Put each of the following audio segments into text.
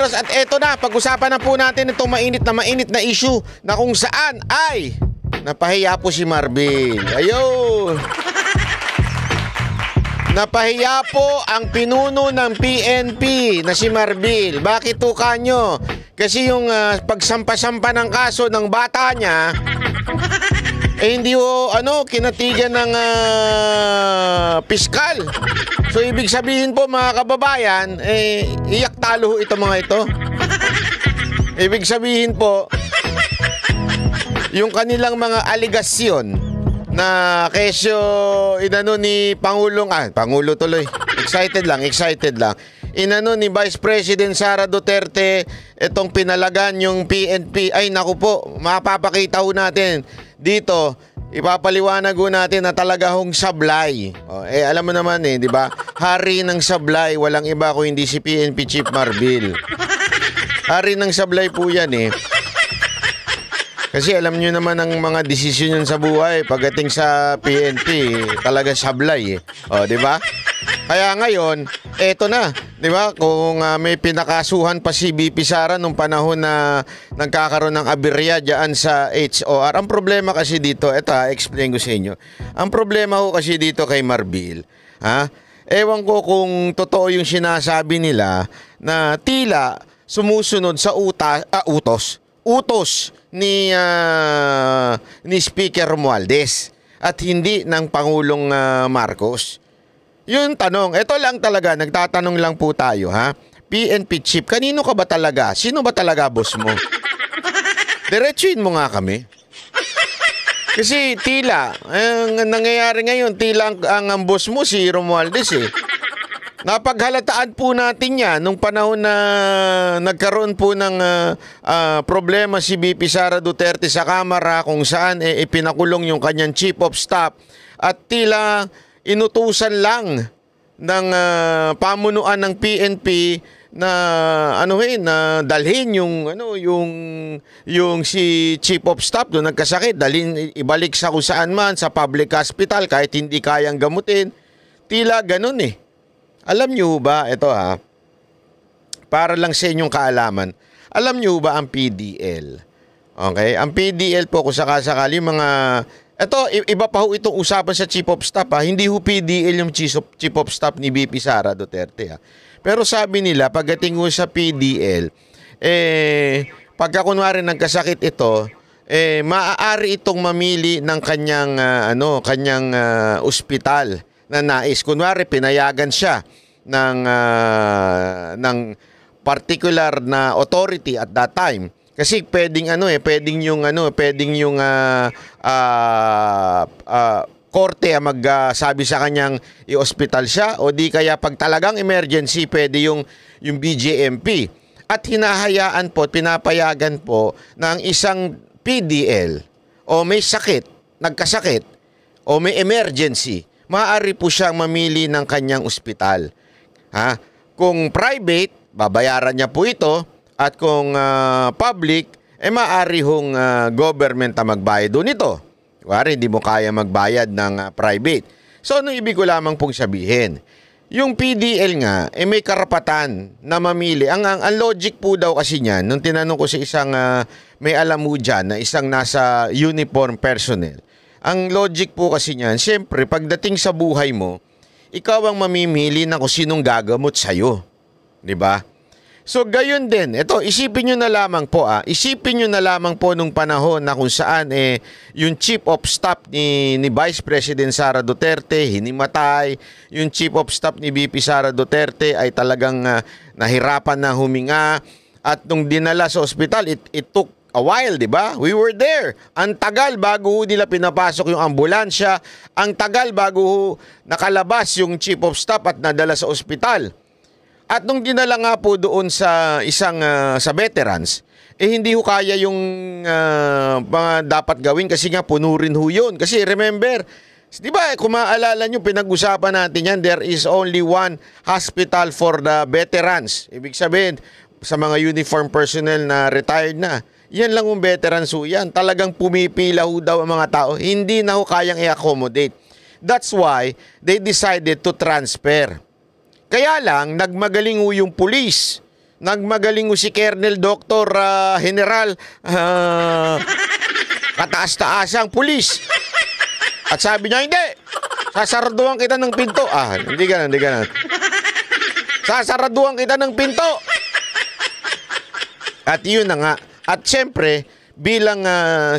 Kabayeros, at eto na, pag-usapan na po natin itong mainit na issue na kung saan ay napahiya po si Marbil. Ayun. Napahiya po ang pinuno ng PNP na si Marbil. Bakit to kanyo? Kasi yung pagsampa-sampa ng kaso ng bata niya, hindi ho, kinatigan ng piskal. So, ibig sabihin po mga kababayan, iyak talo ito mga ito. Ibig sabihin po, yung kanilang mga aligasyon na kesyo inano ni Pangulo tuloy. Excited lang. Inano ni Vice President Sara Duterte itong pinalagan yung PNP. Ay naku po, mapapakita ho natin dito. Ipapaliwanag ho natin na talaga hong sablay. Alam mo naman di ba? Hari ng sablay, walang iba kung hindi si PNP Chief Marbil. Hari ng sablay po yan Kasi alam nyo naman ang mga desisyon yun sa buhay pagdating sa PNP, talaga sablay di ba? Kaya ngayon, eto na, di ba? Kung may pinakasuhan pa si BP Sara nung panahon na nagkakaroon ng aberya diyan sa HOR. Ang problema kasi dito, explain ko sa inyo. Ang problema ko kasi dito kay Marbil, ewan ko kung totoo yung sinasabi nila na tila sumusunod sa utos ni Speaker Romualdez at hindi ng Pangulong Marcos. Yun tanong. Ito lang talaga, nagtatanong lang po tayo PNP Chief, kanino ka ba talaga? Sino ba talaga boss mo? Diretsuin mo nga kami. Kasi tila, ang nangyayari ngayon, tila ang boss mo si Romualdez Napaghalataan po natin yan nung panahon na nagkaroon po ng problema si BP Sara Duterte sa Kamara kung saan ipinakulong yung kanyang Chief of Staff at tila inutusan lang ng pamunuan ng PNP na na dalhin yung si Chief of Staff doon nagkasakit, dalhin ibalik sa kung saan man sa public hospital kahit hindi kayang gamutin. Tila ganun Alam niyo ba, ito para lang sa inyong kaalaman, alam niyo ba ang PDL? Okay? Ang PDL po kung sakasakali mga, ito, iba pa ho itong usapan sa Chief of Staff Hindi ho PDL yung Chief of Staff ni BP Sara Duterte Pero sabi nila, pagdating ho sa PDL, pagka kunwari nagkasakit ito, maaari itong mamili ng kanyang, ospital na nais. Kunwari, pinayagan siya ng particular na authority at that time. Kasi pwedeng korte magsabi sa kanyang i-hospital siya o di kaya pag talagang emergency pwede yung BJMP. At hinahayaan po, pinapayagan po ng isang PDL o may sakit, nagkasakit o may emergency, maaari po siyang mamili ng kanyang ospital. Kung private, babayaran niya po ito. At kung public, maaari hong government na magbayad doon ito. Kuwari, hindi mo kaya magbayad ng private. So, ano ibig ko lamang pong sabihin? Yung PDL nga, may karapatan na mamili. Ang logic po daw kasi niyan, nung tinanong ko sa isang may alam mo dyan, na isang nasa uniform personnel, ang logic po kasi niyan, siyempre, pagdating sa buhay mo, ikaw ang mamimili na kung sinong gagamot sa'yo. Diba? So, gayon din. Ito, isipin nyo na lamang po. Isipin nyo na lamang po nung panahon na kung saan yung Chief of Staff ni Vice President Sara Duterte hinimatay. Yung Chief of Staff ni BP Sara Duterte ay talagang nahirapan na huminga. At nung dinala sa ospital, it took a while, di ba? We were there. Ang tagal bago nila pinapasok yung ambulansya. Ang tagal bago nakalabas yung Chief of Staff at nadala sa ospital. At nung dinala nga po doon sa isang sa veterans, hindi ho kaya yung mga dapat gawin kasi nga puno rin ho yun. Kasi remember, di ba kung maalala nyo, pinag-usapan natin yan, there is only one hospital for the veterans. Ibig sabihin, sa mga uniform personnel na retired na, yan lang yung veterans ho yan. Talagang pumipila ho daw ang mga tao. Hindi na ho kayang i-accommodate. That's why they decided to transfer. Kaya lang, nagmagaling ho yung pulis nagmagaling si Colonel Dr. General kataas-taasang pulis. At sabi niya, hindi, sasaraduhan kita ng pinto. Hindi ganun. Sasaraduhan kita ng pinto. At yun na nga. At syempre, bilang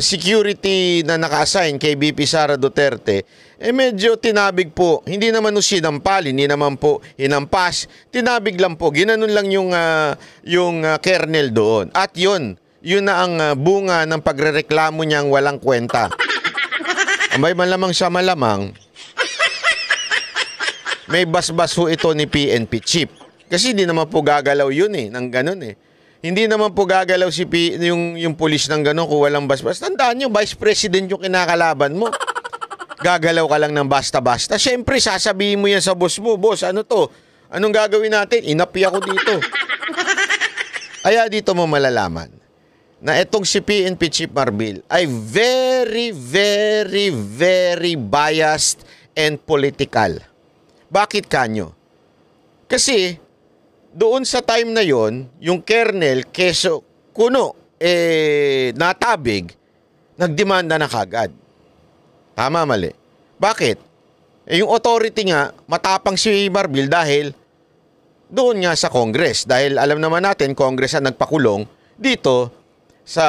security na naka-assign kay VP Sara Duterte, medyo tinabig po. Hindi naman sinampal, hindi naman po hinampas. Tinabig lang po. Ginanon lang yung kernel doon. At yun na ang bunga ng pagrereklamo niyang walang kwenta. May malamang sa malamang, may basbas ho ito ni PNP chief. Kasi hindi naman po gagalaw yun ng ganun Hindi naman po gagalaw yung pulis ng ganun kung walang basbas. Tandaan nyo, Vice President yung kinakalaban mo. Gagalaw ka lang ng basta-basta. Siyempre, sasabihin mo yan sa boss mo, boss, ano to? Anong gagawin natin? Inapi ako dito. Kaya dito mo malalaman na itong si PNP Chief Marbil ay very, very, very biased and political. Bakit kanyo? Kasi doon sa time na yon, yung kernel keso kuno natabig, nagdemanda na kagad. Tama, mali. Bakit? Yung authority nga, matapang si Marbil dahil doon nga sa Congress. Dahil alam naman natin, Congress ang nagpakulong dito sa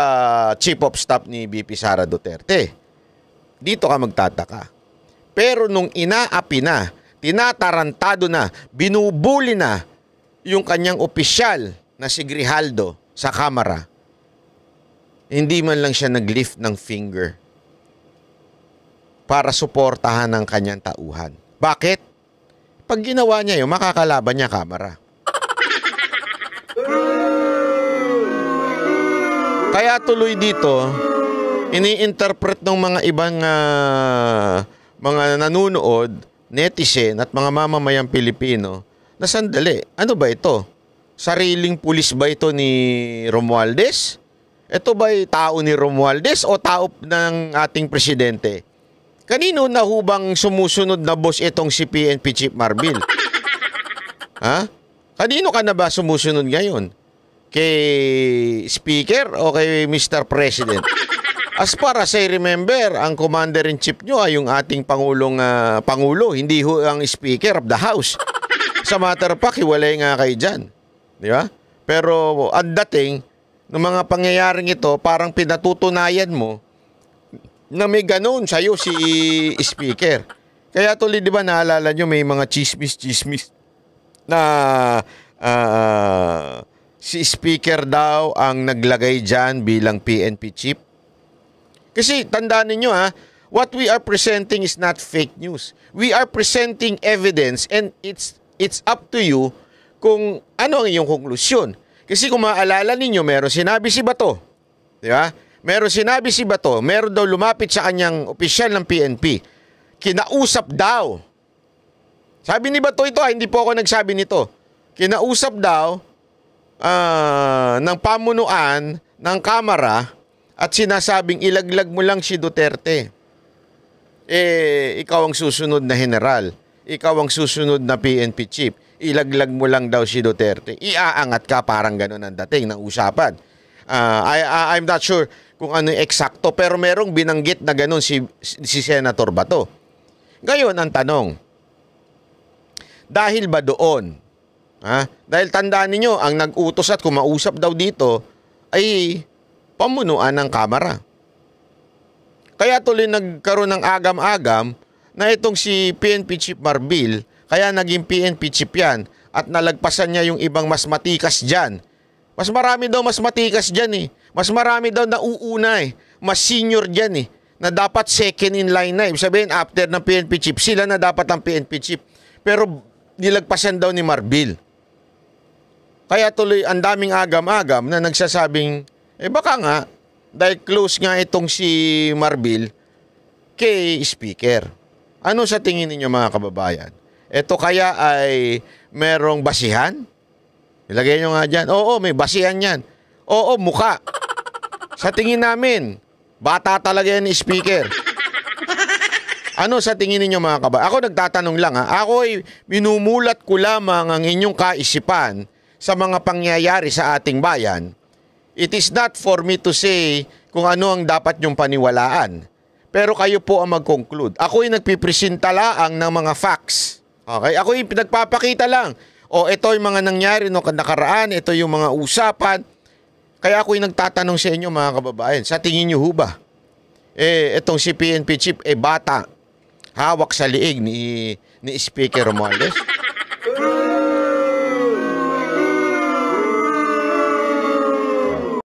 Chief of Staff ni VP Sara Duterte. Dito ka magtataka. Pero nung inaapi na, tinatarantado na, binubuli na yung kanyang opisyal na si Grijaldo sa Kamara, hindi man lang siya nag-lift ng finger para suportahan ang kanyang tauhan. Bakit? Pag ginawa niya yun, makakalaban niya Kamara. Kaya tuloy dito, ini-interpret ng mga ibang mga nanunood, netizen at mga mamamayang Pilipino na sandali, ano ba ito? Sariling pulis ba ito ni Romualdez? Ito ba'y tao ni Romualdez o tao ng ating presidente? Kanino na hubang sumusunod na boss itong si PNP Chief Marbil? Kanino ka na ba sumusunod ngayon? Kay Speaker o kay Mr. President? As far as I remember, ang Commander-in-Chief nyo ay yung ating Pangulo, hindi ho ang Speaker of the House. Sa matter of fact, hiwalay nga kayo dyan. Di ba? Pero ang dating ng mga pangyayaring ito, parang pinatutunayan mo na may ganun sa'yo si Speaker. Kaya tuloy, di ba, naalala nyo, may mga chismis na si Speaker daw ang naglagay dyan bilang PNP chief. Kasi tandaan ninyo what we are presenting is not fake news. We are presenting evidence and it's up to you kung ano ang iyong konklusyon. Kasi kung maaalala ninyo, meron sinabi si Bato. Di ba? Meron sinabi si Bato, meron daw lumapit sa kanyang opisyal ng PNP. Kinausap daw. Sabi ni Bato ito, hindi po ako nagsabi nito. Kinausap daw ng pamunuan ng Kamara at sinasabing ilaglag mo lang si Duterte. Ikaw ang susunod na general. Ikaw ang susunod na PNP chief. Ilaglag mo lang daw si Duterte. Iaangat ka, parang ganun ang dating ng usapan. I'm not sure kung ano yung eksakto, pero merong binanggit na ganun si Senator Bato. Ngayon, ang tanong, dahil ba doon? Dahil tandaan ninyo, ang nag-utos at kumausap daw dito ay pamunuan ng Kamara. Kaya tuloy nagkaroon ng agam-agam na itong si PNP Chief Marbil, kaya naging PNP Chief yan at nalagpasan niya yung ibang mas matikas dyan. Mas marami daw mas matikas dyan Mas marami daw na uuna Mas senior dyan na dapat second in line na. Ibig sabihin, after ng PNP Chief, sila na dapat ang PNP Chief. Pero nilagpasan daw ni Marbil. Kaya tuloy ang daming agam-agam na nagsasabing, baka nga, dahil close nga itong si Marbil kay Speaker. Ano sa tingin ninyo mga kababayan? Ito kaya ay merong basihan? Ilagay nyo nga dyan. Oo, may basihan yan. Oo, mukha. Sa tingin namin, bata talaga yan ni Speaker. Ano sa tingin ninyo mga kababayan? Ako nagtatanong lang Ako ay minumulat ko lamang ang inyong kaisipan sa mga pangyayari sa ating bayan, it is not for me to say kung ano ang dapat nyong paniwalaan. Pero kayo po ang mag-conclude. Ako'y nagpipresenta lang ng mga facts. Okay? Ako'y nagpapakita lang. O ito yung mga nangyari no nakaraan, ito yung mga usapan. Kaya ako'y nagtatanong sa inyo mga kababayan, sa tingin nyo ho ba? Itong si PNP chief, bata, hawak sa liig ni Speaker Romualdez?